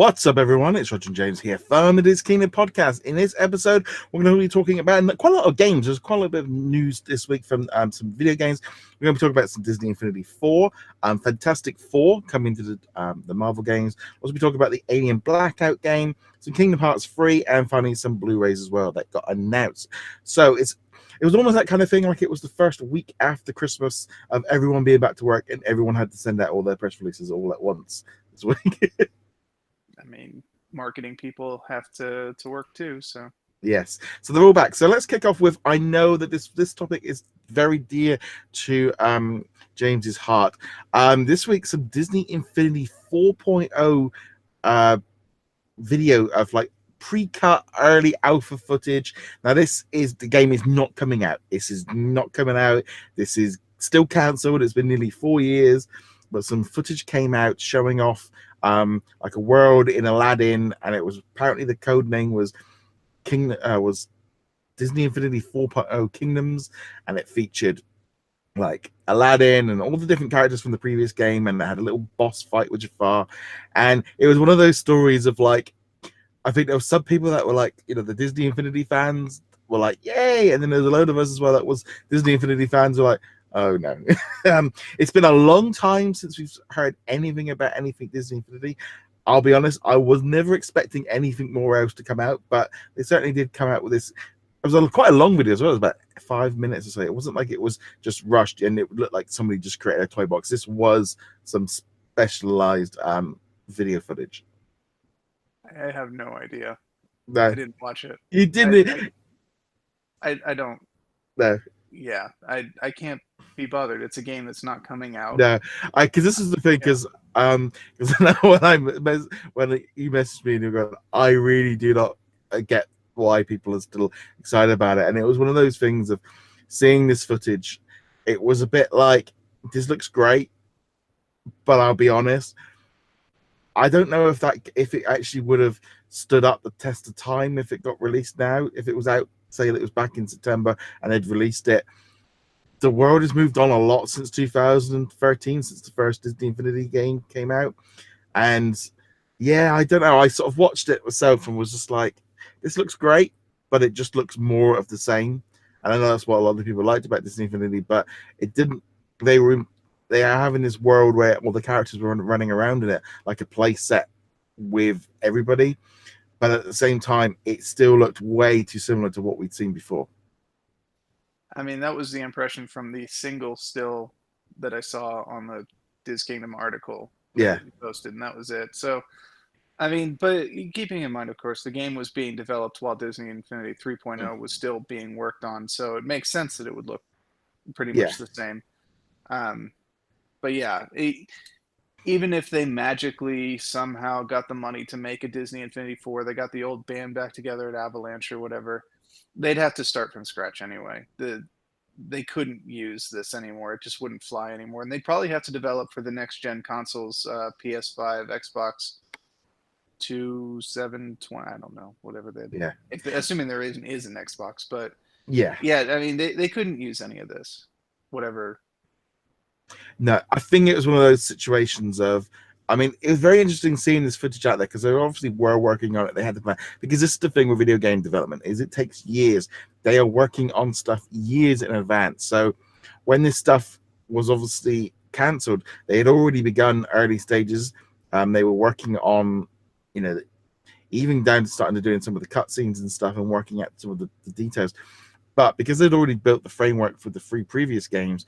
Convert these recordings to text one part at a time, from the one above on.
What's up, everyone? It's Roger and James here from the DisKingdom Podcast. In this episode, we're going to be talking about quite a lot of games. There's quite a little bit of news this week from some video games. We're going to be talking about some Disney Infinity 4, Fantastic Four coming to the Marvel games. We'll also be talking about the Alien Blackout game, some Kingdom Hearts 3, and finally some Blu-rays as well that got announced. So it was almost that kind of thing, like it was the first week after Christmas of everyone being back to work, and everyone had to send out all their press releases all at once this week. I mean, marketing people have to work too, so. Yes, so they're all back. So let's kick off with, I know that this topic is very dear to James's heart. This week, some Disney Infinity 4.0 video of like pre-cut early alpha footage. Now the game is not coming out. This is not coming out. This is still cancelled. It's been nearly 4 years, but some footage came out showing off like a world in Aladdin, and it was apparently the code name was Disney Infinity 4.0 Kingdoms, and it featured like Aladdin and all the different characters from the previous game, and it had a little boss fight with Jafar. And it was one of those stories of like, I think there were some people that were like, you know, the Disney Infinity fans were like, yay, and then there's a load of us as well that was Disney Infinity fans who were like, oh no. It's been a long time since we've heard anything about anything Disney Infinity. I'll be honest, I was never expecting anything more else to come out, but they certainly did come out with this. It was quite a long video as well. It was about 5 minutes or so. It wasn't like it was just rushed and it looked like somebody just created a toy box. This was some specialized video footage. I have no idea. No. I didn't watch it. You didn't? I don't. No. Yeah, I can't be bothered. It's a game that's not coming out. No, because this is the thing. Because when you messaged me and you go, I really do not get why people are still excited about it. And it was one of those things of seeing this footage. It was a bit like, this looks great, but I'll be honest, I don't know if it actually would have stood up the test of time if it got released now. If it was out, say that it was back in September and they'd released it. The world has moved on a lot since 2013, since the first Disney Infinity game came out. And yeah, I don't know. I sort of watched it myself and was just like, this looks great, but it just looks more of the same. And I know that's what a lot of people liked about Disney Infinity, but it didn't. They are having this world where all the characters were running around in it like a play set with everybody. But at the same time, it still looked way too similar to what we'd seen before. I mean, that was the impression from the single still that I saw on the DisKingdom article. Yeah. That you posted, and that was it. So, I mean, but keeping in mind, of course, the game was being developed while Disney Infinity 3.0 was still being worked on. So it makes sense that it would look pretty much the same. But yeah, even if they magically somehow got the money to make a Disney Infinity 4, they got the old band back together at Avalanche or whatever, they'd have to start from scratch anyway. They couldn't use this anymore. It just wouldn't fly anymore. And they'd probably have to develop for the next-gen consoles, PS5, Xbox 2720, I don't know, whatever they do. Yeah. Assuming there is an Xbox. But yeah, I mean, they couldn't use any of this, whatever. No, I think it was one of those situations of, I mean, it was very interesting seeing this footage out there because they obviously were working on it. They had the plan, because this is the thing with video game development, is it takes years. They are working on stuff years in advance. So when this stuff was obviously cancelled, they had already begun early stages. They were working on, you know, even down to starting to doing some of the cutscenes and stuff and working out some of the details. But because they'd already built the framework for the 3 previous games,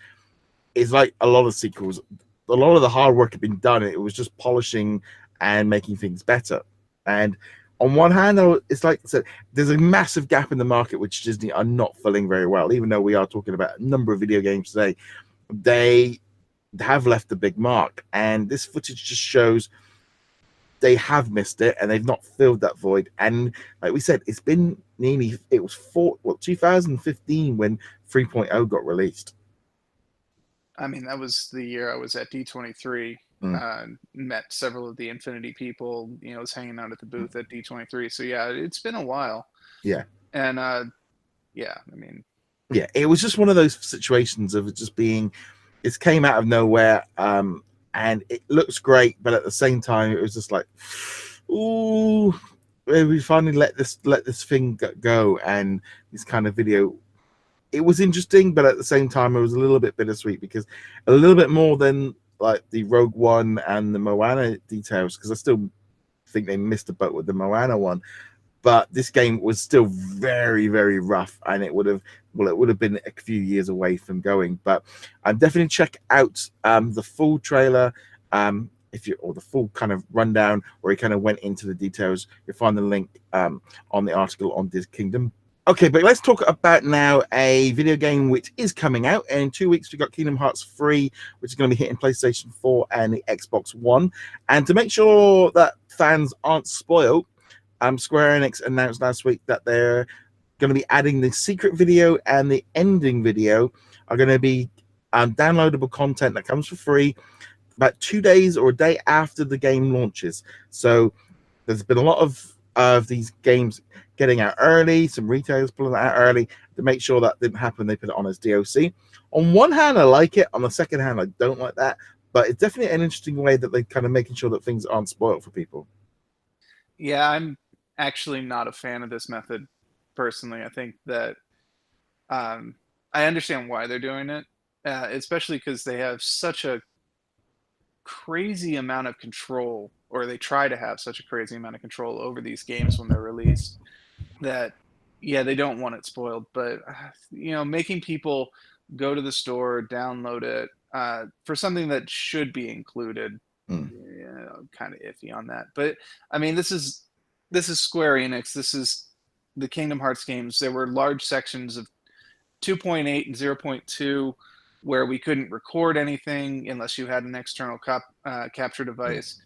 it's like a lot of sequels. A lot of the hard work had been done. It was just polishing and making things better. And on one hand, it's like I said, there's a massive gap in the market which Disney are not filling very well. Even though we are talking about a number of video games today, they have left a big mark. And this footage just shows they have missed it and they've not filled that void. And like we said, it's been nearly, it was 2015 when 3.0 got released. I mean, that was the year I was at D23, met several of the Infinity people, you know, was hanging out at the booth at D23. So yeah, it's been a while. Yeah. And yeah, I mean. Yeah, it was just one of those situations of it just being, it came out of nowhere, and it looks great, but at the same time, it was just like, ooh, we finally let this thing go, and this kind of video. It was interesting, but at the same time, it was a little bit bittersweet because a little bit more than like the Rogue One and the Moana details, because I still think they missed the boat with the Moana one. But this game was still very, very rough, and it would have been a few years away from going. But I'm definitely check out the full trailer, if you or the full kind of rundown where he kind of went into the details. You'll find the link on the article on DisKingdom. Okay, but let's talk about now a video game which is coming out. In 2 weeks, we got Kingdom Hearts 3, which is going to be hitting PlayStation 4 and the Xbox One. And to make sure that fans aren't spoiled, Square Enix announced last week that they're going to be adding the secret video and the ending video are going to be downloadable content that comes for free about 2 days or a day after the game launches. So there's been a lot of these games getting out early, some retailers pulling it out early. To make sure that didn't happen, they put it on as DLC. On one hand, I like it. On the second hand, I don't like that. But it's definitely an interesting way that they're kind of making sure that things aren't spoiled for people. Yeah, I'm actually not a fan of this method personally. I think that I understand why they're doing it, especially because they have such a crazy amount of control, or they try to have such a crazy amount of control over these games when they're released, that yeah, they don't want it spoiled. But making people go to the store, download it for something that should be included, yeah, I'm kind of iffy on that. But I mean, this is Square Enix. This is the Kingdom Hearts games. There were large sections of 2.8 and 0.2 where we couldn't record anything unless you had an external capture device.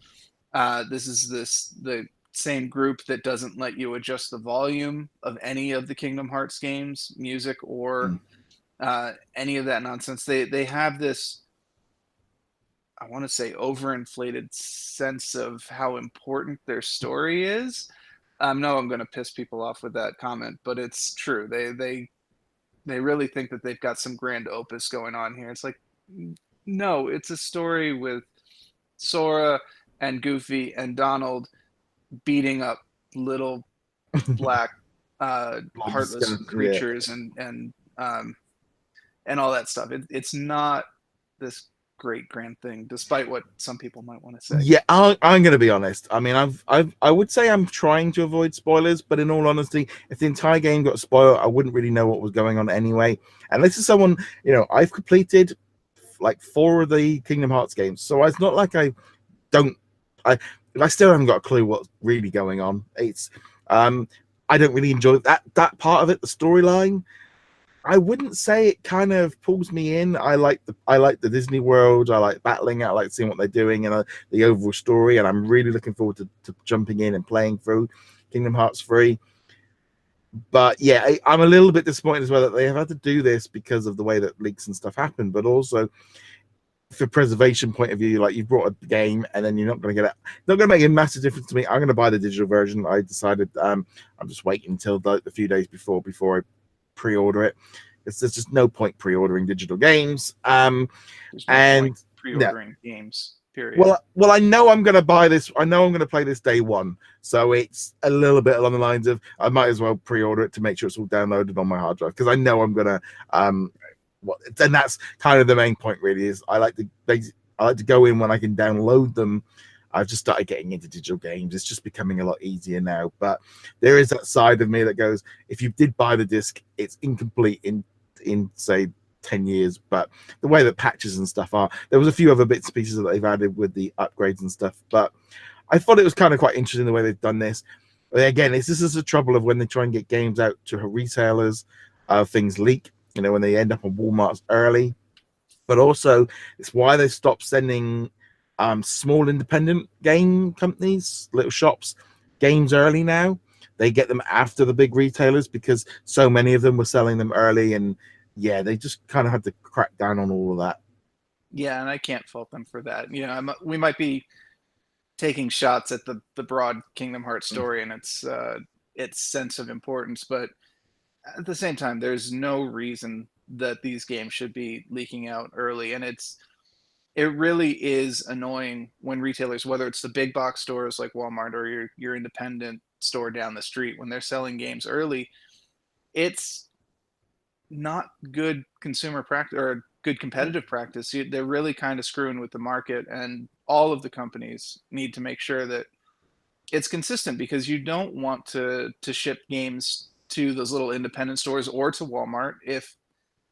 This is the same group that doesn't let you adjust the volume of any of the Kingdom Hearts games, music or any of that nonsense. They have this, I want to say, overinflated sense of how important their story is. No, I'm going to piss people off with that comment, but it's true. They really think that they've got some grand opus going on here. It's like, no, it's a story with Sora and Goofy and Donald beating up little black heartless creatures and all that stuff. It's not this great grand thing, despite what some people might want to say. Yeah, I'm going to be honest. I mean, I would say I'm trying to avoid spoilers, but in all honesty, if the entire game got spoiled, I wouldn't really know what was going on anyway. And this is someone, I've completed like 4 of the Kingdom Hearts games, so it's not like I still haven't got a clue what's really going on. It's I don't really enjoy that part of it, the storyline. I wouldn't say it kind of pulls me in. I like the Disney World. I like battling. I like seeing what they're doing and the overall story. And I'm really looking forward to jumping in and playing through Kingdom Hearts 3. But yeah, I'm a little bit disappointed as well that they have had to do this because of the way that leaks and stuff happen. But also, for preservation point of view, like you brought a game and then you're not going to get it. Not going to make a massive difference to me. I'm going to buy the digital version. I decided I'm just waiting until the few days before I pre-order it. There's just no point pre-ordering digital games. There's no point pre-ordering games. Period. Well, I know I'm going to buy this. I know I'm going to play this day one, so it's a little bit along the lines of I might as well pre-order it to make sure it's all downloaded on my hard drive because I know I'm going to. And that's kind of the main point. Really, is I like to go in when I can download them. I've just started getting into digital games. It's just becoming a lot easier now. But there is that side of me that goes, if you did buy the disc, it's incomplete in say 10 years. But the way that patches and stuff are, there was a few other bits and pieces that they've added with the upgrades and stuff. But I thought it was kind of quite interesting the way they've done this. But again, this is the trouble of when they try and get games out to retailers, things leak, when they end up on Walmart's early. But also, it's why they stopped sending small independent game companies, little shops, games early now. They get them after the big retailers because so many of them were selling them early, and yeah, they just kind of had to crack down on all of that. Yeah, and I can't fault them for that. We might be taking shots at the broad Kingdom Hearts story and its sense of importance, but at the same time, there's no reason that these games should be leaking out early, and it's it really is annoying when retailers, whether it's the big box stores like Walmart or your independent store down the street, when they're selling games early, it's not good consumer practice or good competitive practice. They're really kind of screwing with the market, and all of the companies need to make sure that it's consistent, because you don't want to ship games to those little independent stores or to Walmart if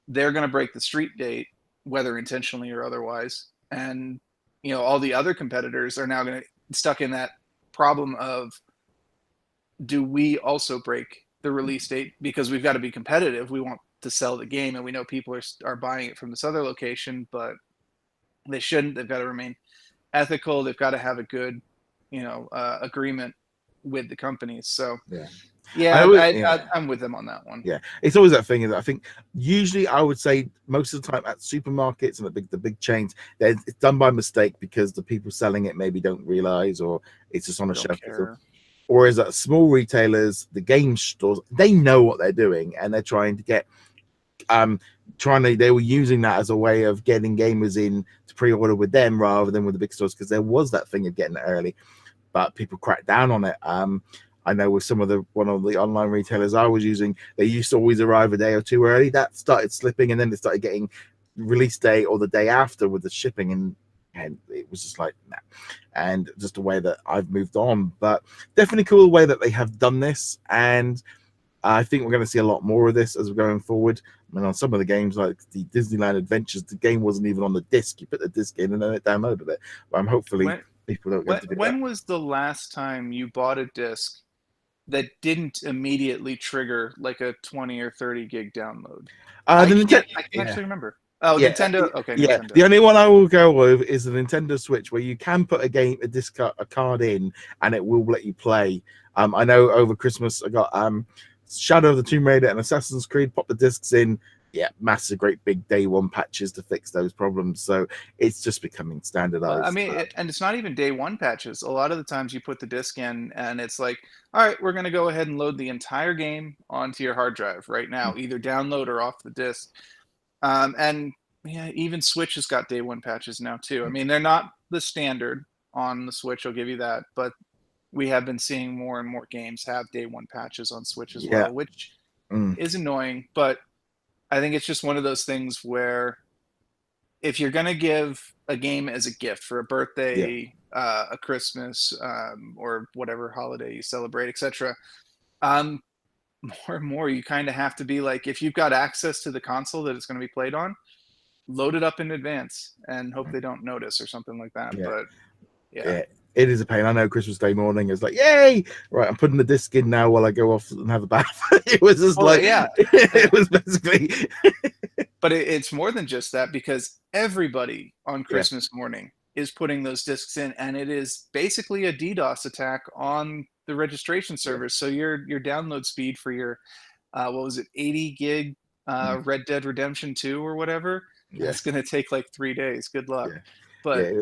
they're going to break the street date, whether intentionally or otherwise. And all the other competitors are now going to stuck in that problem of, do we also break the release date because we've got to be competitive? We want to sell the game, and we know people are buying it from this other location, but they shouldn't. They've got to remain ethical. They've got to have a good agreement with the companies. So I'm with them on that one. Yeah, it's always that thing that I think usually I would say most of the time at supermarkets and the big chains, it's done by mistake because the people selling it maybe don't realize, or it's just on a shelf. Or is that small retailers, the game stores, they know what they're doing, and they're trying to get they were using that as a way of getting gamers in to pre-order with them rather than with the big stores, because there was that thing of getting it early, but people cracked down on it. I know with one of the online retailers I was using, they used to always arrive a day or two early. That started slipping, and then they started getting release day or the day after with the shipping, and it was just like, nah. And just a way that I've moved on. But definitely cool the way that they have done this, and I think we're going to see a lot more of this as we're going forward. I mean, on some of the games like the Disneyland Adventures, the game wasn't even on the disc. You put the disc in and then it downloaded it. But hopefully people don't get to do that. When was the last time you bought a disc that didn't immediately trigger like a 20 or 30 gig download? I can actually remember. Oh, yeah. Nintendo. Okay. Yeah. Nintendo. The only one I will go with is the Nintendo Switch, where you can put a disc card in, and it will let you play. I know over Christmas I got Shadow of the Tomb Raider and Assassin's Creed. Pop the discs in. Yeah, massive, great big day one patches to fix those problems. So it's just becoming standardized. I mean, and it's not even day one patches. A lot of the times you put the disc in, and it's like, all right, we're going to go ahead and load the entire game onto your hard drive right now, either download or off the disc. And yeah, even Switch has got day one patches now too. I mean, they're not the standard on the Switch, I'll give you that, but we have been seeing more and more games have day one patches on Switch as well, which is annoying. But I think it's just one of those things where if you're going to give a game as a gift for a birthday, a Christmas, or whatever holiday you celebrate, etc., more and more you kind of have to be like, if you've got access to the console that it's going to be played on, load it up in advance and hope they don't notice or something like that. But it is a pain. I know Christmas Day morning is like, yay, right, I'm putting the disc in now while I go off and have a bath. It was just it was basically but it's more than just that, because everybody on Christmas morning is putting those discs in, and it is basically a DDoS attack on the registration servers. So your download speed for your 80 gig Red Dead Redemption 2 or whatever, it's going to take like 3 days. Good luck. But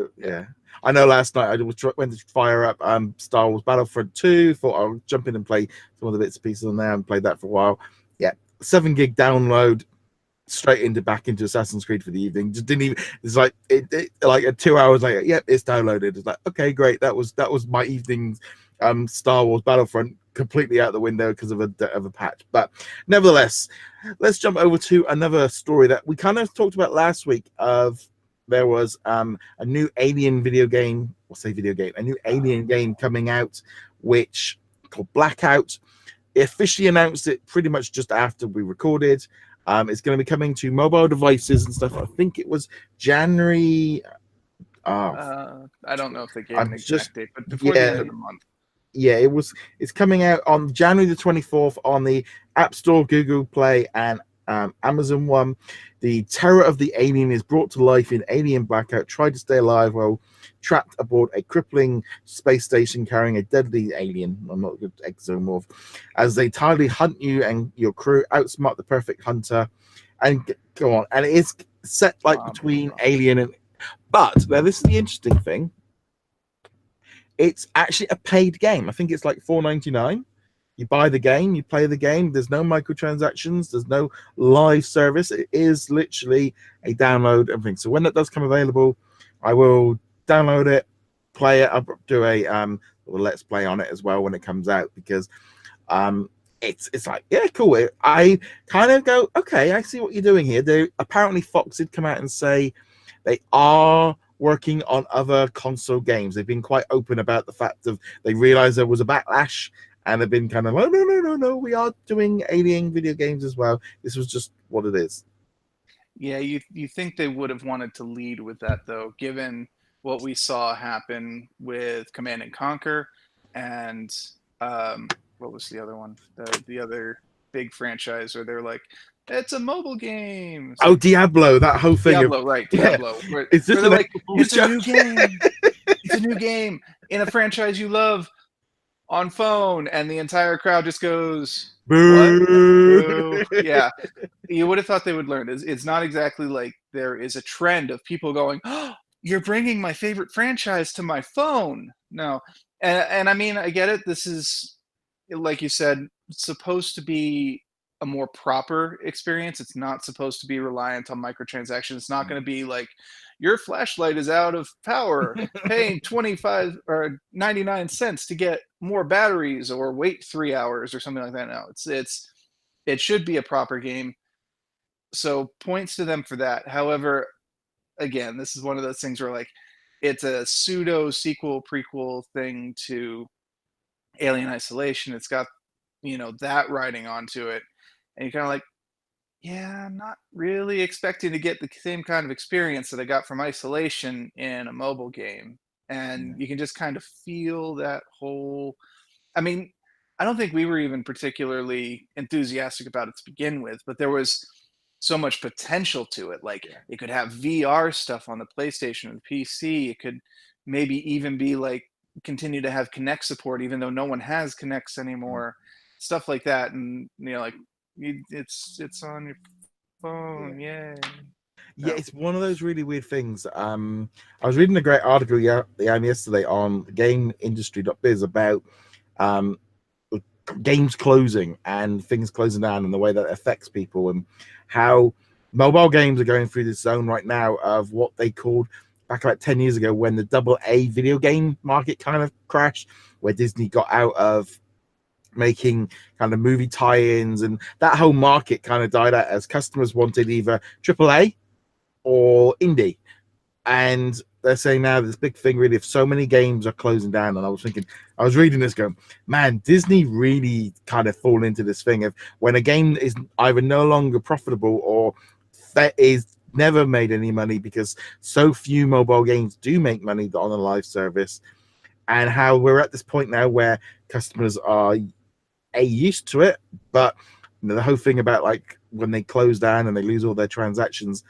I know last night I went to fire up Star Wars Battlefront 2. Thought I'll jump in and play some of the bits and pieces on there, and played that for a while. 7 gig download straight back into Assassin's Creed for the evening. Just didn't even. It's like like 2 hours later. It's downloaded. It's like, okay, great. That was my evening's Star Wars Battlefront completely out the window because of a patch. But nevertheless, let's jump over to another story that we kind of talked about last week. There was a new Alien video game. A new Alien game coming out, which called Blackout. It officially announced it pretty much just after we recorded. It's going to be coming to mobile devices and stuff. I think it was January. I don't know if they gave an exact date, but before the end of the month. Yeah, it's coming out on January the 24th on the App Store, Google Play, and Amazon One. The terror of the alien is brought to life in Alien Blackout. Try to stay alive while trapped aboard a crippling space station carrying a deadly alien. I'm not a good exomorph. As they tirelessly hunt you and your crew, outsmart the perfect hunter, and go on. And it is set between Alien and. But now this is the interesting thing. It's actually a paid game. I think it's like $4.99. You buy the game, you play the game. There's no microtransactions. There's no live service. It is literally a download and thing. So when that does come available I will download it, play it. I'll do a let's play on it as well when it comes out, because it's like, yeah, cool. I kind of go, okay, I see what you're doing here. They apparently Fox did come out and say they are working on other console games. They've been quite open about the fact of they realized there was a backlash, and they've been kind of like, no, we are doing Alien video games as well. This was just what it is. Yeah, you think they would have wanted to lead with that, though, given what we saw happen with Command and Conquer, and what was the other one? The other big franchise where they're like, it's a mobile game. It's like, Diablo, that whole thing. Diablo, right? Diablo. Yeah. Where, It's just where they're like, it's a new game. It's a new game in a franchise you love on phone, and the entire crowd just goes, boo. Boo. Yeah, you would have thought they would learn. It's not exactly like there is a trend of people going, oh, you're bringing my favorite franchise to my phone. No. And I mean, I get it. This is, like you said, supposed to be a more proper experience. It's not supposed to be reliant on microtransactions. It's not going to be like, your flashlight is out of power, paying 25 or 99 cents to get more batteries, or wait 3 hours or something like that. No, it should be a proper game. So points to them for that. However, again, this is one of those things where, like, it's a pseudo sequel prequel thing to Alien Isolation. It's got, that writing onto it, and you're kind of like, yeah, I'm not really expecting to get the same kind of experience that I got from Isolation in a mobile game. And you can just kind of feel that whole, I mean, I don't think we were even particularly enthusiastic about it to begin with, but there was so much potential to it. Like, it could have VR stuff on the PlayStation and the PC. It could maybe even be like, continue to have Kinect support, even though no one has Kinects anymore, stuff like that. And like, it's on your phone. Yay. Yeah, it's one of those really weird things. I was reading a great article yesterday on GameIndustry.biz about games closing and things closing down, and the way that affects people, and how mobile games are going through this zone right now of what they called back about 10 years ago, when the AA video game market kind of crashed, where Disney got out of making kind of movie tie-ins, and that whole market kind of died out as customers wanted either AAA or indie. And they're saying now this big thing, really, if so many games are closing down. And I was reading this going, man, Disney really kind of fall into this thing of when a game is either no longer profitable or that is never made any money, because so few mobile games do make money on a live service, and how we're at this point now where customers are used to it, but the whole thing about, like, when they close down and they lose all their transactions,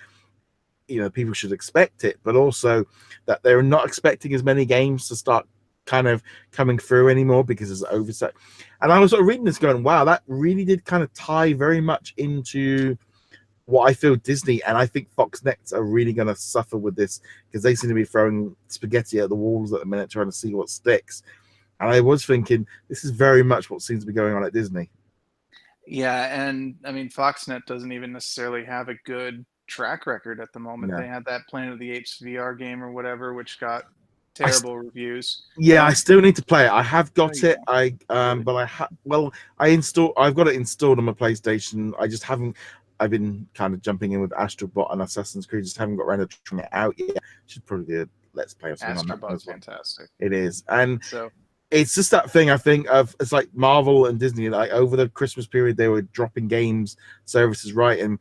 people should expect it, but also that they're not expecting as many games to start kind of coming through anymore because it's overset. And I was sort of reading this going, wow, that really did kind of tie very much into what I feel Disney, and I think Fox Next are really going to suffer with this, because they seem to be throwing spaghetti at the walls at the minute, trying to see what sticks. And I was thinking, this is very much what seems to be going on at Disney. Yeah, and I mean, Foxnet doesn't even necessarily have a good track record at the moment. No. They had that Planet of the Apes VR game or whatever, which got terrible reviews. Yeah, I still need to play it. I have got it. Really? I've got it installed on my PlayStation. I just haven't. I've been kind of jumping in with Astrobot and Assassin's Creed. Just haven't got around to trying it out yet. Should probably do a let's play or something on that. Astrobot's fantastic. It is, and so it's just that thing, I think, of it's like Marvel and Disney. Like, over the Christmas period, they were dropping games services, right? And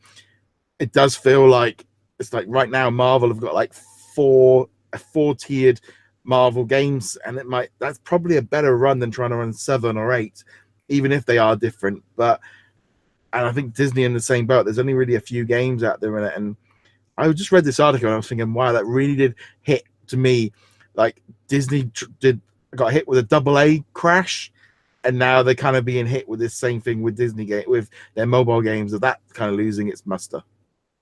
it does feel like it's like right now Marvel have got like four tiered Marvel games, and that's probably a better run than trying to run 7 or 8, even if they are different. And I think Disney in the same boat. There's only really a few games out there in it, and I just read this article and I was thinking, wow, that really did hit to me. Like, Disney got hit with a AA crash, and now they're kind of being hit with this same thing with with their mobile games, of that kind of losing its muster.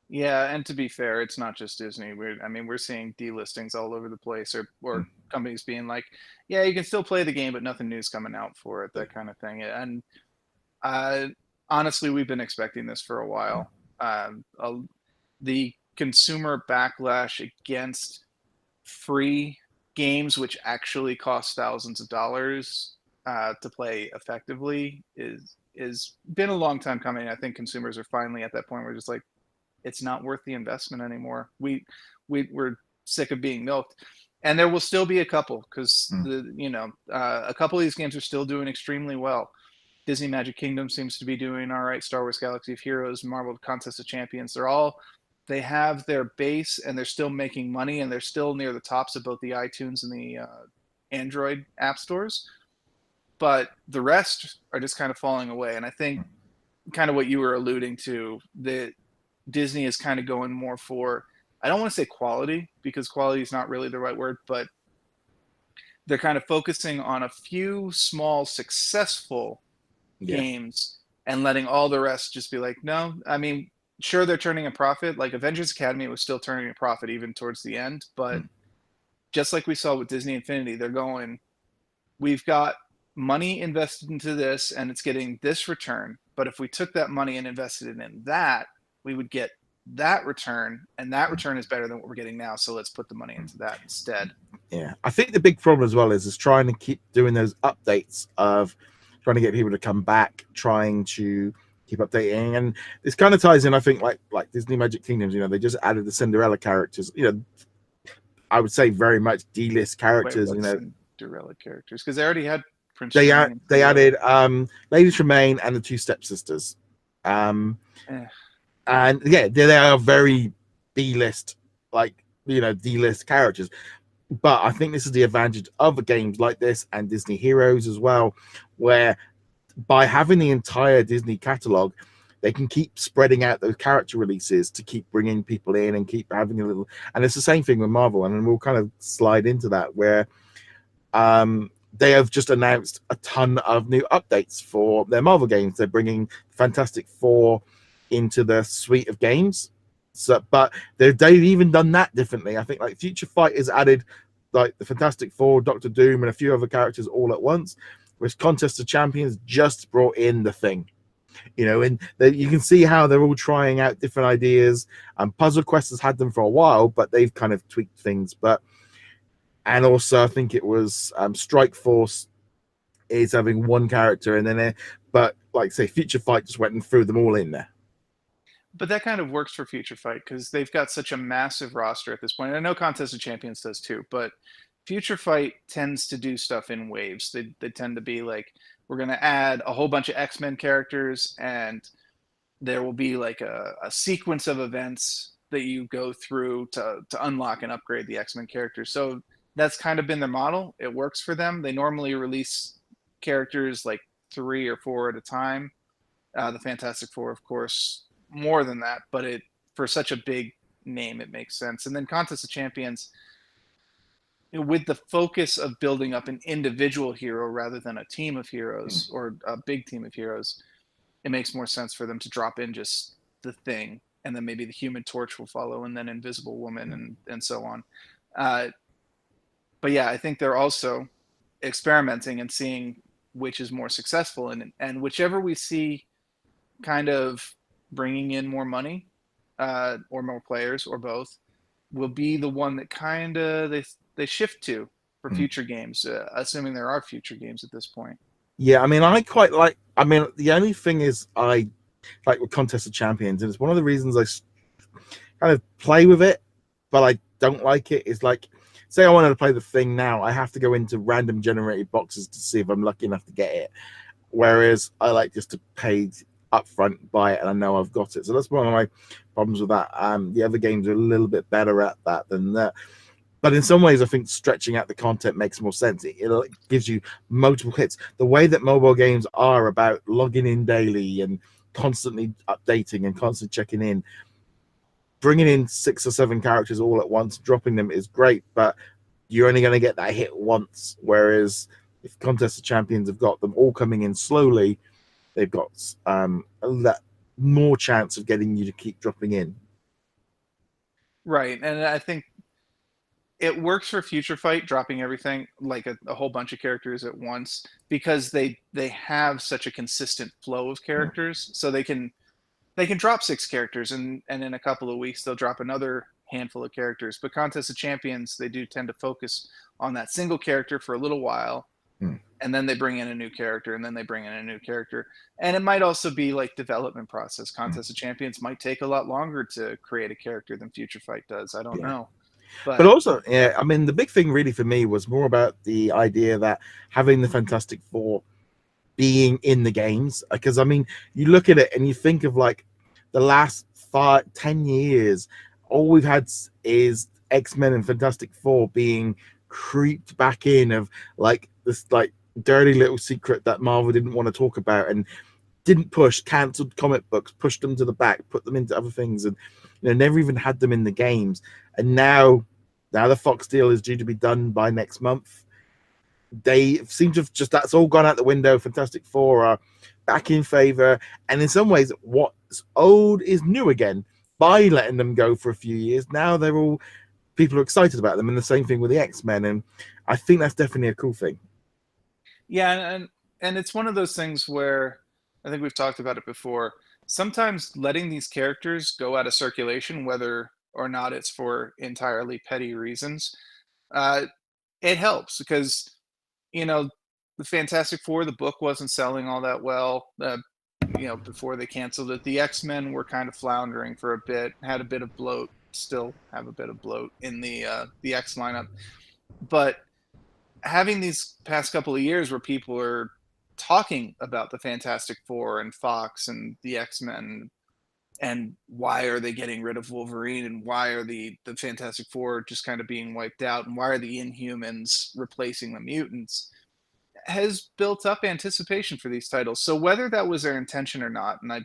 Yeah, and to be fair, it's not just Disney. We're seeing delistings all over the place, or companies being like, yeah, you can still play the game, but nothing new's coming out for it, that kind of thing. And honestly, we've been expecting this for a while. The consumer backlash against free games which actually cost thousands of dollars to play effectively is been a long time coming. I think consumers are finally at that point where it's just like, it's not worth the investment anymore. We're sick of being milked, and there will still be a couple, because a couple of these games are still doing extremely well. Disney Magic Kingdom seems to be doing all right. Star Wars Galaxy of Heroes, Marvel Contest of Champions, they have their base and they're still making money, and they're still near the tops of both the iTunes and the Android app stores. But the rest are just kind of falling away. And I think kind of what you were alluding to, that Disney is kind of going more for, I don't want to say quality, because quality is not really the right word, but they're kind of focusing on a few small successful games and letting all the rest just be like, no. I mean, sure, they're turning a profit. Like Avengers Academy was still turning a profit even towards the end, but just like we saw with Disney Infinity, they're going, we've got money invested into this and it's getting this return, but if we took that money and invested it in that, we would get that return, and that return is better than what we're getting now, so let's put the money into that instead. Yeah, I think the big problem as well is trying to keep doing those updates of trying to get people to come back, trying to keep updating. And this kind of ties in, I think, like Disney Magic Kingdoms, they just added the Cinderella characters, I would say very much D-list characters. Cinderella characters, because they already had Prince they Charming. They added Lady Tremaine and the two stepsisters. And yeah, they are very D-list, D-list characters. But I think this is the advantage of games like this and Disney Heroes as well, where by having the entire Disney catalog, they can keep spreading out those character releases to keep bringing people in and keep having a little. And it's the same thing with Marvel, and we'll kind of slide into that, where they have just announced a ton of new updates for their Marvel games. They're bringing Fantastic Four into the suite of games. So, but they've even done that differently. I think like Future Fight has added like the Fantastic Four, Doctor Doom, and a few other characters all at once, whereas Contest of Champions just brought in the Thing. And you can see how they're all trying out different ideas. Puzzle Quest has had them for a while, but they've kind of tweaked things. And also I think it was Strike Force is having one character, and then but like say Future Fight just went and threw them all in there. But that kind of works for Future Fight because they've got such a massive roster at this point. And I know Contest of Champions does too, but Future Fight tends to do stuff in waves. They tend to be like, we're going to add a whole bunch of X-Men characters, and there will be like a sequence of events that you go through to unlock and upgrade the X-Men characters. So that's kind of been their model. It works for them. They normally release characters like 3 or 4 at a time. The Fantastic Four, of course, more than that, but for such a big name, it makes sense. And then Contest of Champions, with the focus of building up an individual hero rather than a team of heroes or a big team of heroes, it makes more sense for them to drop in just the Thing, and then maybe the Human Torch will follow, and then Invisible Woman, and so on. But yeah, I think they're also experimenting and seeing which is more successful, and whichever we see kind of bringing in more money or more players or both will be the one that kind of they shift to for future games, assuming there are future games at this point. Yeah, I mean, I quite like. I mean, the only thing is, I like with Contest of Champions, and it's one of the reasons I kind of play with it, but I don't like it. Is like, say I wanted to play the Thing now, I have to go into random generated boxes to see if I'm lucky enough to get it. Whereas I like just to pay upfront, buy it, and I know I've got it. So that's one of my problems with that. The other games are a little bit better at that than that. But in some ways, I think stretching out the content makes more sense. It gives you multiple hits. The way that mobile games are about logging in daily and constantly updating and constantly checking in, bringing in 6 or 7 characters all at once, dropping them is great, but you're only going to get that hit once. Whereas if Contest of Champions have got them all coming in slowly, they've got a lot more chance of getting you to keep dropping in. Right, and I think it works for Future Fight, dropping everything, like a whole bunch of characters at once, because they have such a consistent flow of characters. So they can drop 6 characters, and in a couple of weeks they'll drop another handful of characters. But Contest of Champions, they do tend to focus on that single character for a little while, and then they bring in a new character, and then they bring in a new character. And it might also be like development process. Contest of Champions might take a lot longer to create a character than Future Fight does. I don't know. But also, yeah, I mean, the big thing really for me was more about the idea that having the Fantastic Four being in the games, because I mean, you look at it and you think of like the last 10 years, all we've had is X-Men and Fantastic Four being creeped back in of like this like dirty little secret that Marvel didn't want to talk about and didn't push, cancelled comic books, pushed them to the back, put them into other things, and never even had them in the games. And now the Fox deal is due to be done by next month. They seem to have that's all gone out the window. Fantastic Four are back in favor, and in some ways, what's old is new again by letting them go for a few years. Now people are excited about them, and the same thing with the X-Men, and I think that's definitely a cool thing. Yeah, and it's one of those things where I think we've talked about it before. Sometimes letting these characters go out of circulation, whether or not it's for entirely petty reasons, it helps because, the Fantastic Four, the book wasn't selling all that well, before they canceled it. The X-Men were kind of floundering for a bit, had a bit of bloat, still have a bit of bloat in the X lineup. But having these past couple of years where people are talking about the Fantastic Four and Fox and the X-Men, and why are they getting rid of Wolverine, and why are the Fantastic Four just kind of being wiped out, and why are the Inhumans replacing the mutants, has built up anticipation for these titles. So whether that was their intention or not, and I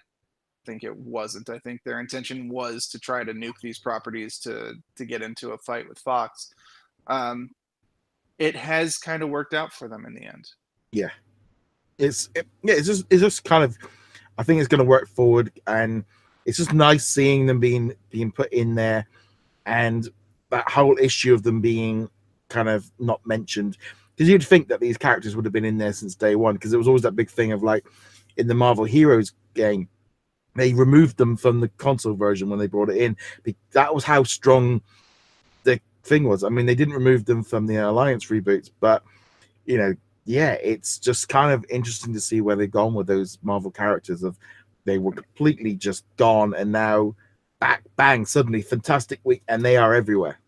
think it wasn't, I think their intention was to try to nuke these properties to get into a fight with Fox. It has kind of worked out for them in the end. Yeah. It's just kind of, I think it's going to work forward, and it's just nice seeing them being put in there, and that whole issue of them being kind of not mentioned, because you'd think that these characters would have been in there since day one, because it was always that big thing of like in the Marvel Heroes game, they removed them from the console version when they brought it in. That was how strong the thing was. I mean, they didn't remove them from the Alliance reboots, but yeah, it's just kind of interesting to see where they've gone with those Marvel characters. They were completely just gone, and now back, bang, suddenly Fantastic Week, and they are everywhere.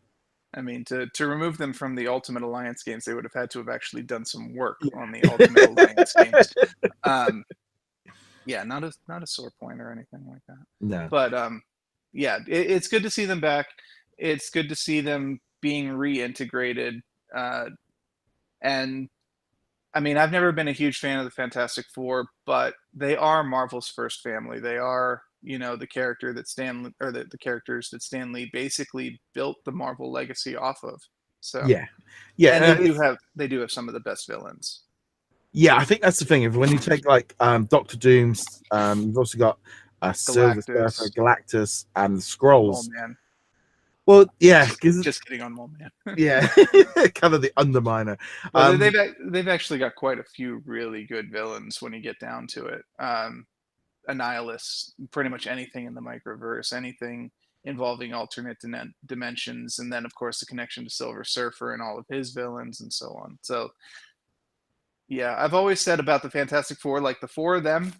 I mean, to remove them from the Ultimate Alliance games, they would have had to have actually done some work on the Ultimate Alliance games. Yeah, not a sore point or anything like that. No. But yeah, it's good to see them back. It's good to see them being reintegrated. And I mean, I've never been a huge fan of the Fantastic Four, but they are Marvel's first family. They are, the character that the characters that Stan Lee basically built the Marvel legacy off of. So yeah, and they do have some of the best villains. Yeah, I think that's the thing. When you take like Doctor Doom's, you've also got Silver Surfer, Galactus, and the Skrulls. Oh man. Well, yeah, just kidding on Mole Man. Yeah, kind of the Underminer. Well, they've actually got quite a few really good villains when you get down to it. Annihilus, pretty much anything in the microverse, anything involving alternate dimensions, and then of course the connection to Silver Surfer and all of his villains and so on. So yeah, I've always said about the Fantastic Four, like the four of them,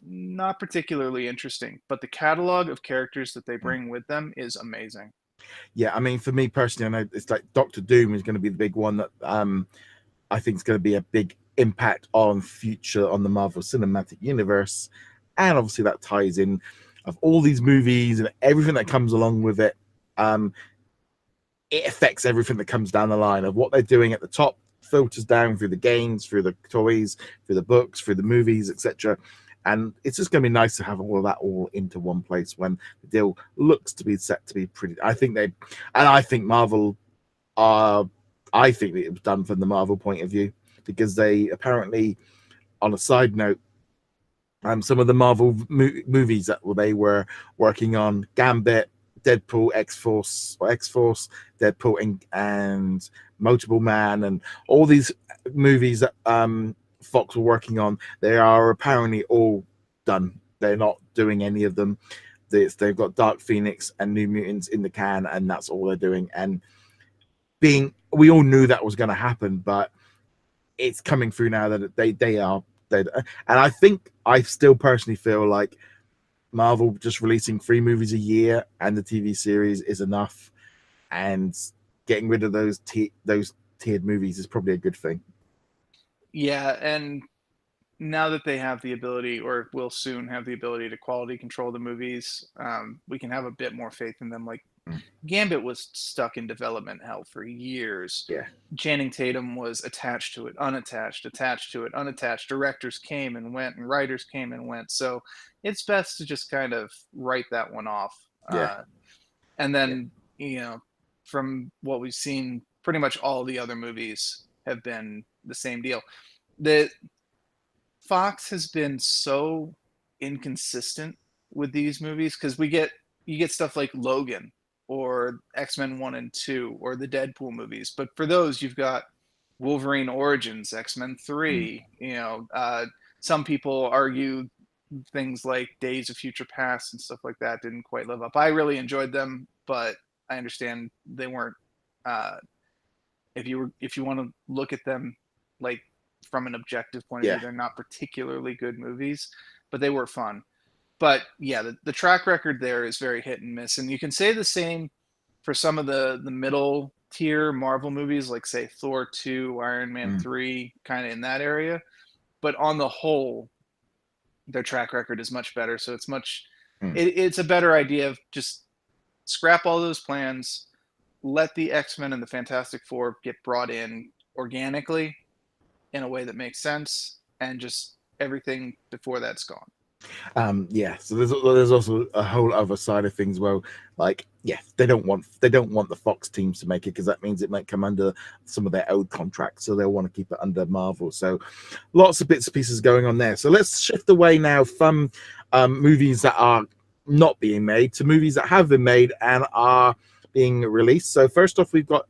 not particularly interesting, but the catalog of characters that they bring with them is amazing. Yeah, I mean, for me personally, I know it's like Doctor Doom is going to be the big one that I think is going to be a big impact on the Marvel Cinematic Universe, and obviously that ties in of all these movies and everything that comes along with it. It affects everything that comes down the line of what they're doing at the top, filters down through the games, through the toys, through the books, through the movies, etc. And it's just going to be nice to have all of that all into one place when the deal looks to be set to be pretty. I think Marvel are. I think it was done from the Marvel point of view, because they apparently, on a side note, some of the Marvel movies that they were working on, Gambit, Deadpool, X-Force, Deadpool, and Multiple Man, and all these movies that Fox were working on, they are apparently all done. They're not doing any of them. They've got Dark Phoenix and New Mutants in the can, and that's all they're doing. And we all knew that was going to happen, but it's coming through now that they are. And I still personally feel like Marvel just releasing 3 movies a year and the TV series is enough, and getting rid of those tiered movies is probably a good thing. Yeah, and now that they have the ability, or will soon have the ability, to quality control the movies, we can have a bit more faith in them. Like Gambit was stuck in development hell for years. Yeah. Channing Tatum was attached to it, unattached, attached to it, unattached. Directors came and went, and writers came and went. So it's best to just kind of write that one off. Yeah. And then, from what we've seen, pretty much all the other movies have been the same deal. The Fox has been so inconsistent with these movies, because you get stuff like Logan or X-Men 1 and 2 or the Deadpool movies, but for those you've got Wolverine Origins, X-Men 3. Some people argue things like Days of Future Past and stuff like that didn't quite live up. I really enjoyed them, but I understand they weren't. If you want to look at them like from an objective point of view, they're not particularly good movies, but they were fun. But yeah, the track record there is very hit and miss, and you can say the same for some of the middle tier Marvel movies, like say Thor 2, Iron Man 3, kind of in that area. But on the whole, their track record is much better. So it's it's a better idea of just scrap all those plans, let the X-Men and the Fantastic Four get brought in organically in a way that makes sense, and just everything before that's gone. So there's also a whole other side of things. Well, they don't want the Fox teams to make it, because that means it might come under some of their old contracts, so they'll want to keep it under Marvel. So lots of bits and pieces going on there. So let's shift away now from movies that are not being made to movies that have been made and are being released. So first off, we've got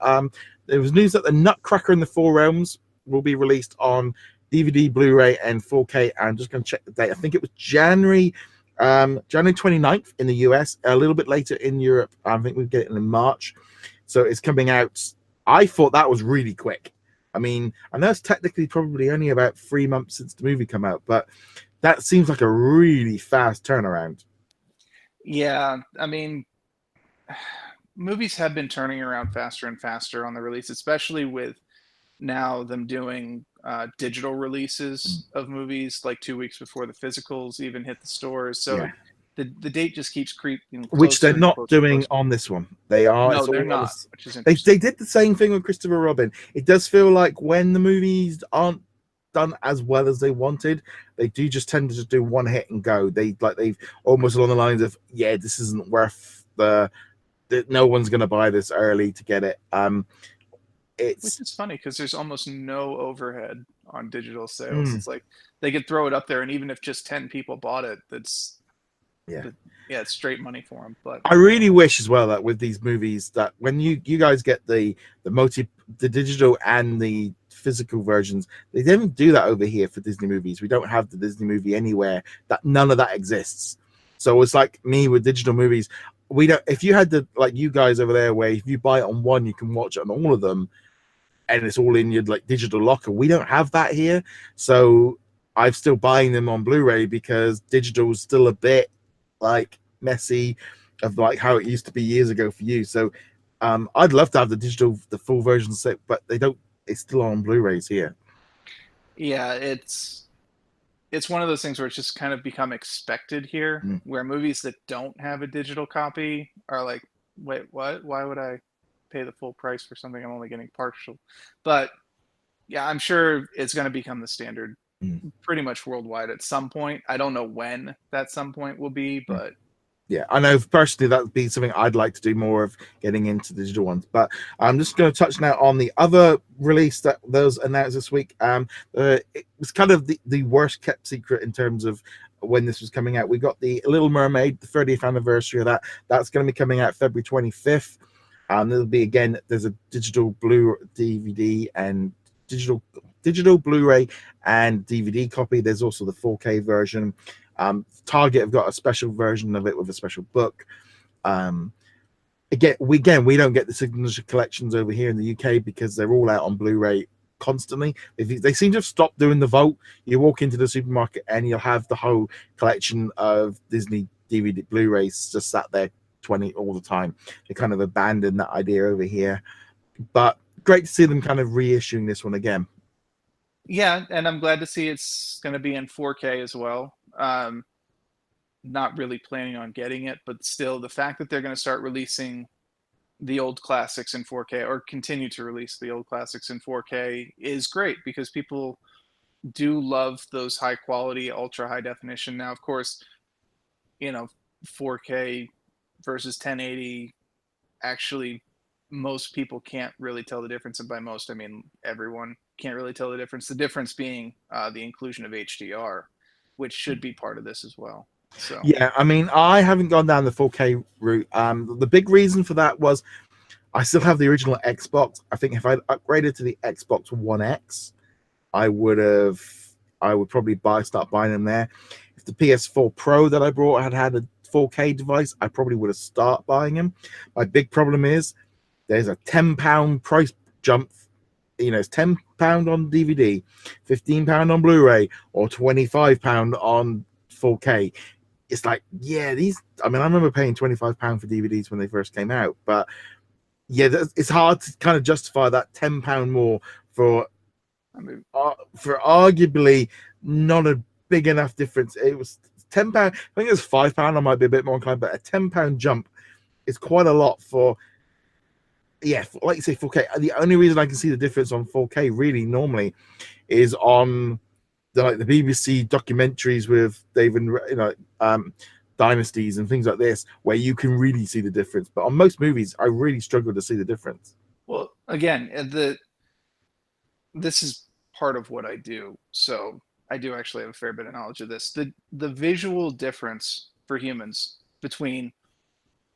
there was news that the Nutcracker in the Four Realms will be released on DVD, Blu-ray, and 4K. I'm just going to check the date. I think it was January 29th in the US, a little bit later in Europe. I think we get it in March. So it's coming out. I thought that was really quick. I mean, I know it's technically probably only about 3 months since the movie came out, but that seems like a really fast turnaround. Yeah, I mean, movies have been turning around faster and faster on the release, especially with now them doing digital releases of movies like 2 weeks before the physicals even hit the stores. So the date just keeps creeping closer, which they're not doing on this one. They are. No, they're not. Which is they did the same thing with Christopher Robin. It does feel like when the movies aren't done as well as they wanted, they do just tend to just do one hit and go. They've almost along the lines of, this isn't worth no one's going to buy this early to get it. Which is funny, because there's almost no overhead on digital sales. It's like they could throw it up there, and even if just 10 people bought it, it's straight money for them. But I really wish as well that with these movies, that when you guys get the digital and the physical versions, they didn't do that over here for Disney movies. We don't have the Disney movie anywhere. That none of that exists. So it's like me with digital movies. We don't. If you had you guys over there, where if you buy it on one, you can watch it on all of them, and it's all in your digital locker. We don't have that here, so I'm still buying them on Blu-ray, because digital is still a bit messy of how it used to be years ago for you. So I'd love to have the full version set, but they don't. It's still on Blu-rays here. Yeah, it's one of those things where it's just kind of become expected here, where movies that don't have a digital copy are like, wait, what? Why would I pay the full price for something I'm only getting partial? But yeah, I'm sure it's going to become the standard pretty much worldwide at some point. I don't know when that some point will be, but yeah, I know personally that would be something I'd like to do more of, getting into digital ones. But I'm just going to touch now on the other release that was announced this week. It was kind of the worst kept secret in terms of when this was coming out. We got the Little Mermaid, the 30th anniversary of that. That's going to be coming out February 25th. There'll be, again, there's a digital DVD and digital Blu-ray and DVD copy. There's also the 4K version. Target have got a special version of it with a special book. Again, we don't get the signature collections over here in the UK because they're all out on Blu-ray constantly. They seem to have stopped doing the vault. You walk into the supermarket and you'll have the whole collection of Disney DVD Blu-rays just sat there 20 all the time. They kind of abandoned that idea over here, but great to see them kind of reissuing this one again. Yeah, and I'm glad to see it's going to be in 4K as well. Not really planning on getting it, but still, the fact that they're going to start releasing the old classics in 4K, or continue to release the old classics in 4K, is great because people do love those high quality, ultra high definition. Now, of course, 4K versus 1080, actually, most people can't really tell the difference. And by most, I mean everyone can't really tell the difference. The difference being the inclusion of HDR, which should be part of this as well. So yeah, I mean, I haven't gone down the 4K route. The big reason for that was I still have the original Xbox. I think if I'd upgraded to the Xbox One X, I would probably start buying them there. If the PS4 Pro that I brought had a 4K device, I probably would have started buying them. My big problem is there's a £10 price jump. It's £10 on DVD, £15 on Blu-ray, or £25 on 4K. It's like, yeah, I remember paying £25 for DVDs when they first came out, but yeah, it's hard to kind of justify that £10 more for arguably not a big enough difference. It was £10. I think it was £5. I might be a bit more inclined, but a £10 jump is quite a lot for. Yeah, like you say, 4K. The only reason I can see the difference on 4K really normally is on the BBC documentaries with David, dynasties and things like this, where you can really see the difference. But on most movies, I really struggle to see the difference. Well, again, this is part of what I do, so I do actually have a fair bit of knowledge of this. The visual difference for humans between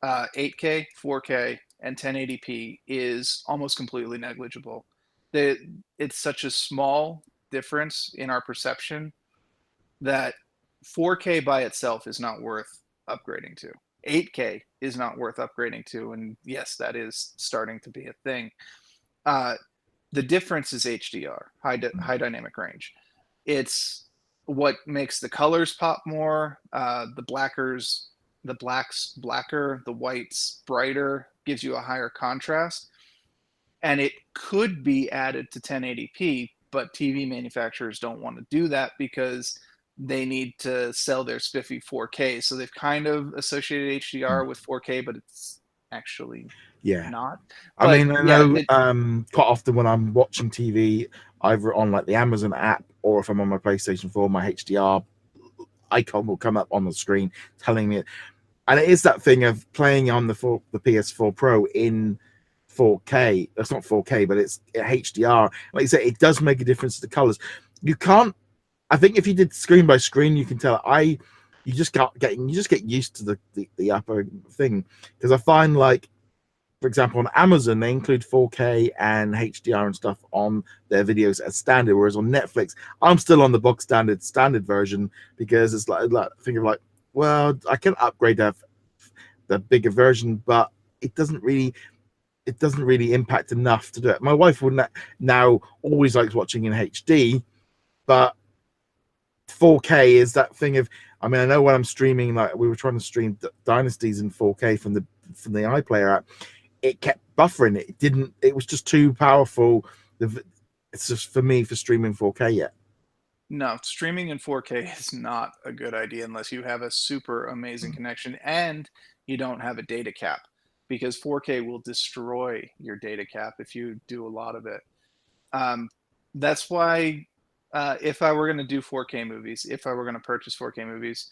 8K, 4K, and 1080p is almost completely negligible. It's such a small difference in our perception that 4K by itself is not worth upgrading to. 8K is not worth upgrading to, and yes, that is starting to be a thing. The difference is HDR, high dynamic range. It's what makes the colors pop more, the blacks blacker, the whites brighter, gives you a higher contrast. And it could be added to 1080p, but TV manufacturers don't want to do that because they need to sell their spiffy 4K. So they've kind of associated HDR with 4K, but it's actually not. But, I know quite often when I'm watching TV, either on like the Amazon app or if I'm on my PlayStation 4, my HDR icon will come up on the screen telling me. And it is that thing of playing on the PS4 Pro in 4K. That's not 4K, but it's HDR. Like you say, it does make a difference to the colors. You can't. I think if you did screen by screen, you can tell. You just get used to the upper thing, because I find, like, for example, on Amazon they include 4K and HDR and stuff on their videos as standard, whereas on Netflix I'm still on the box standard version because it's like think of like, well, I can upgrade to have the bigger version, but it doesn't really impact enough to do it. My wife wouldn't now always likes watching in HD, but 4K is that thing of. I mean, I know when I'm streaming, like we were trying to stream Dynasties in 4K from the iPlayer app, it kept buffering. It was just too powerful. It's just for me for streaming 4K yet. No, streaming in 4K is not a good idea unless you have a super amazing connection and you don't have a data cap, because 4K will destroy your data cap if you do a lot of it. That's why if I were going to do 4K movies, if I were going to purchase 4K movies,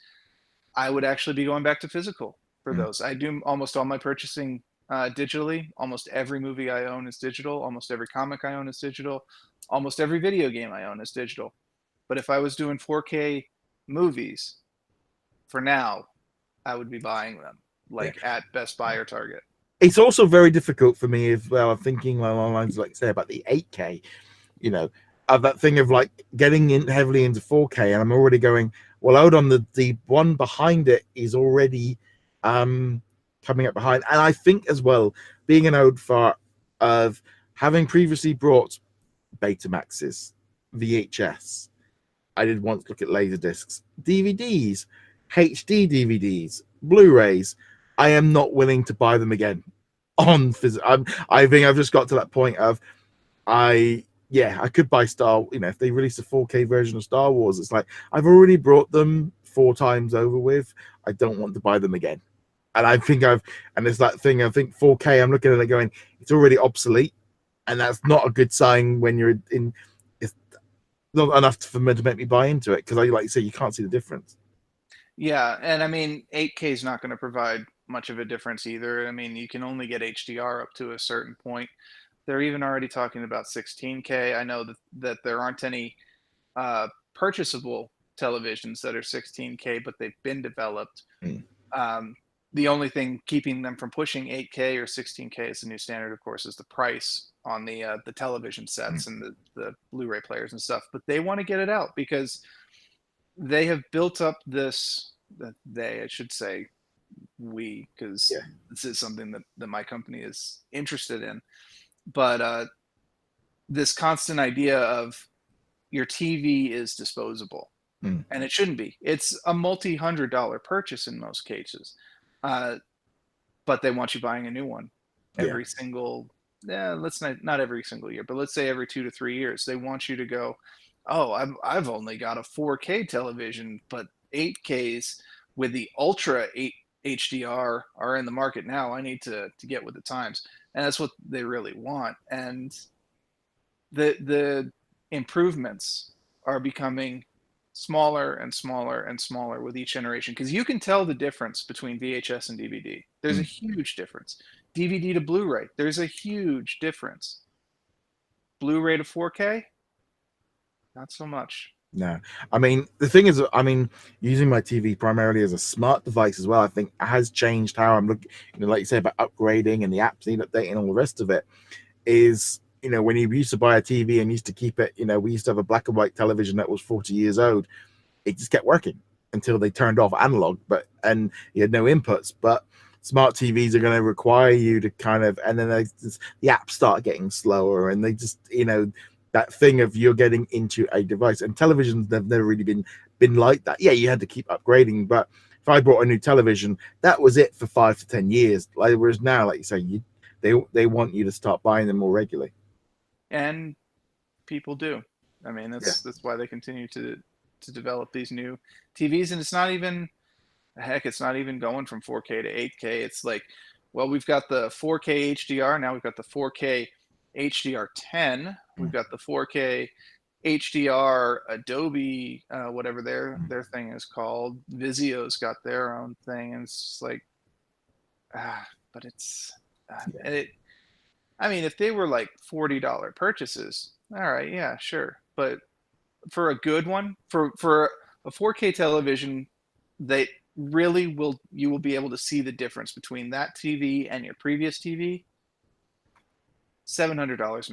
I would actually be going back to physical for those. I do almost all my purchasing digitally. Almost every movie I own is digital. Almost every comic I own is digital. Almost every video game I own is digital. But if I was doing 4K movies, for now, I would be buying them at Best Buy or Target. It's also very difficult for me as well. I'm thinking along lines, like say, about the 8K, of that thing of like getting in heavily into 4K, and I'm already going, Well, hold on, the one behind it is already coming up behind. And I think as well, being an old fart of having previously brought Betamaxes, VHS, I did once look at laser discs, DVDs, HD DVDs, Blu-rays. I am not willing to buy them again on physical. I think I've just got to that point of I could buy if they release a 4K version of Star Wars, it's like I've already brought them 4 times over with. I don't want to buy them again. And I think and it's that thing, I think 4K, I'm looking at it going, it's already obsolete. And that's not a good sign when you're in, it's not enough for me to make me buy into it. Cause like you say, you can't see the difference. Yeah. And I mean, 8K is not going to provide much of a difference either. I mean, you can only get HDR up to a certain point. They're even already talking about 16K. I know that there aren't any purchasable televisions that are 16K, but they've been developed. The only thing keeping them from pushing 8K or 16K as the new standard, of course, is the price on the television sets and the Blu-ray players and stuff. But they want to get it out because they have built up this. I should say, we, because this is something that my company is interested in. But this constant idea of your TV is disposable, and it shouldn't be. It's a multi-$100 purchase in most cases, but they want you buying a new one every single. Let's not every single year, but let's say every 2 to 3 years. They want you to go, oh, I've only got a 4K television, but 8Ks with the Ultra 8 HDR are in the market now. I need to get with the times. And that's what they really want. And the improvements are becoming smaller and smaller and smaller with each generation, because you can tell the difference between VHS and DVD. There's a huge difference. DVD to Blu-ray, there's a huge difference. Blu-ray to 4K, not so much. No, I mean, the thing is, using my TV primarily as a smart device as well, I think has changed how I'm looking, like you say, about upgrading and the apps need updating and all the rest of it. Is, when you used to buy a TV and used to keep it, we used to have a black and white television that was 40 years old. It just kept working until they turned off analog, and you had no inputs. But smart TVs are going to require you to and then the apps start getting slower, and they just, that thing of you're getting into a device. And televisions have never really been like that. Yeah, you had to keep upgrading, but if I bought a new television, that was it for 5 to 10 years. Whereas now, like you say, they want you to start buying them more regularly. And people do. I mean, that's why they continue to develop these new TVs. And it's not even going from 4K to 8K. It's like, well, we've got the 4K HDR. Now we've got the 4K HDR10. We've got the 4K HDR Adobe, whatever their thing is called. Vizio's got their own thing, and it's just like, but it's I mean, if they were like $40 purchases, all right, yeah, sure. But for a good one, for a 4K television, they really you will be able to see the difference between that TV and your previous TV. $700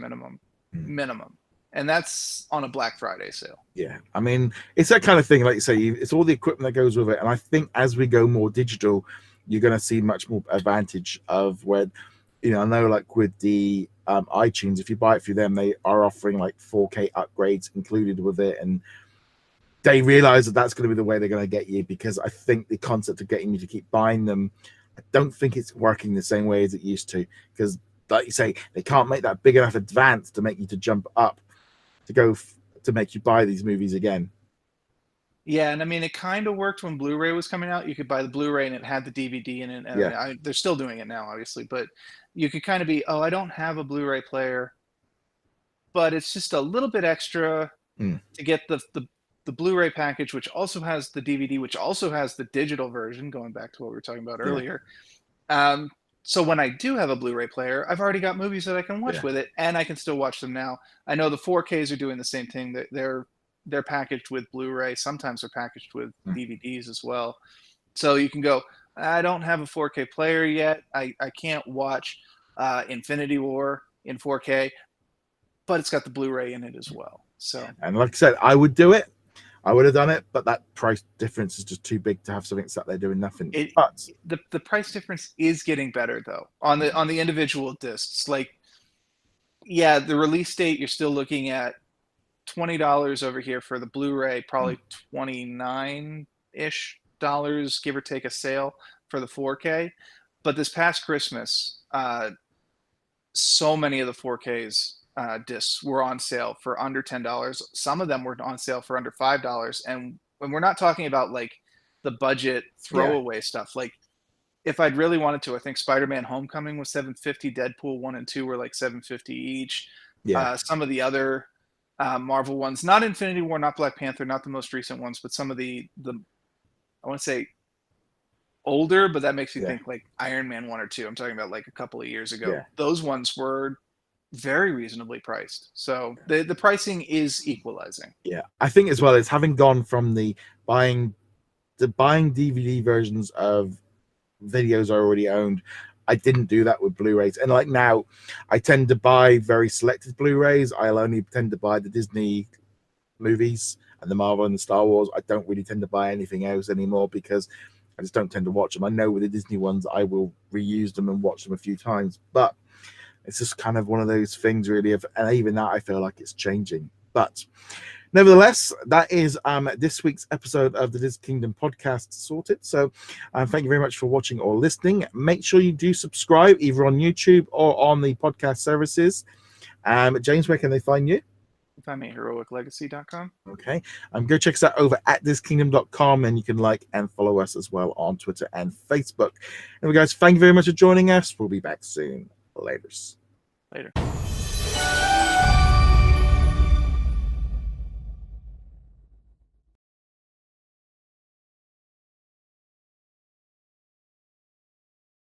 minimum, and that's on a Black Friday sale. Yeah, I mean, it's that kind of thing, like you say, it's all the equipment that goes with it. And I think as we go more digital, you're going to see much more advantage of where, I know, like with the iTunes, if you buy it through them, they are offering like 4K upgrades included with it, and they realize that that's going to be the way they're going to get you, because I think the concept of getting you to keep buying them, I don't think it's working the same way as it used to, because like you say, they can't make that big enough advance to make you to jump up to make you buy these movies again. Yeah, and I mean, it kind of worked when Blu-ray was coming out. You could buy the Blu-ray and it had the DVD in it. And they're still doing it now, obviously, but you could kind of be, I don't have a Blu-ray player, but it's just a little bit extra to get the Blu-ray package, which also has the DVD, which also has the digital version, going back to what we were talking about earlier. So when I do have a Blu-ray player, I've already got movies that I can watch with it, and I can still watch them now. I know the 4Ks are doing the same thing. They're packaged with Blu-ray. Sometimes they're packaged with DVDs as well. So you can go, I don't have a 4K player yet. I can't watch Infinity War in 4K, but it's got the Blu-ray in it as well. So, and like I said, I would do it. I would have done it, but that price difference is just too big to have something sat there doing nothing. But the price difference is getting better though on the individual discs. Like, yeah, the release date, you're still looking at $20 over here for the Blu-ray, probably $29-ish, give or take a sale for the 4K. But this past Christmas, so many of the 4Ks discs were on sale for under $10. Some of them were on sale for under $5. And when we're not talking about like the budget throwaway stuff, like if I'd really wanted to, I think Spider-Man Homecoming was $750, Deadpool 1 and 2 were like $750 each. Some of the other Marvel ones, not Infinity War, not Black Panther, not the most recent ones, but some of the I want to say older, but that makes you think like Iron Man 1 or 2. I'm talking about like a couple of years ago. Those ones were very reasonably priced. So the pricing is equalizing. Yeah, I think as well, it's having gone from the buying DVD versions of videos I already owned. I didn't do that with Blu-rays, and like now I tend to buy very selected Blu-rays. I'll only tend to buy the Disney movies and the Marvel and the Star Wars. I don't really tend to buy anything else anymore because I just don't tend to watch them. I know with the Disney ones I will reuse them and watch them a few times, but it's just kind of one of those things really and even that I feel like it's changing. But nevertheless, that is this week's episode of the DisKingdom Podcast sorted. So thank you very much for watching or listening. Make sure you do subscribe either on YouTube or on the podcast services. James, where can they find you? Find me at heroiclegacy.com. Okay. Go check us out over at DisKingdom.com, and you can like and follow us as well on Twitter and Facebook. Anyway, guys, thank you very much for joining us. We'll be back soon. Later.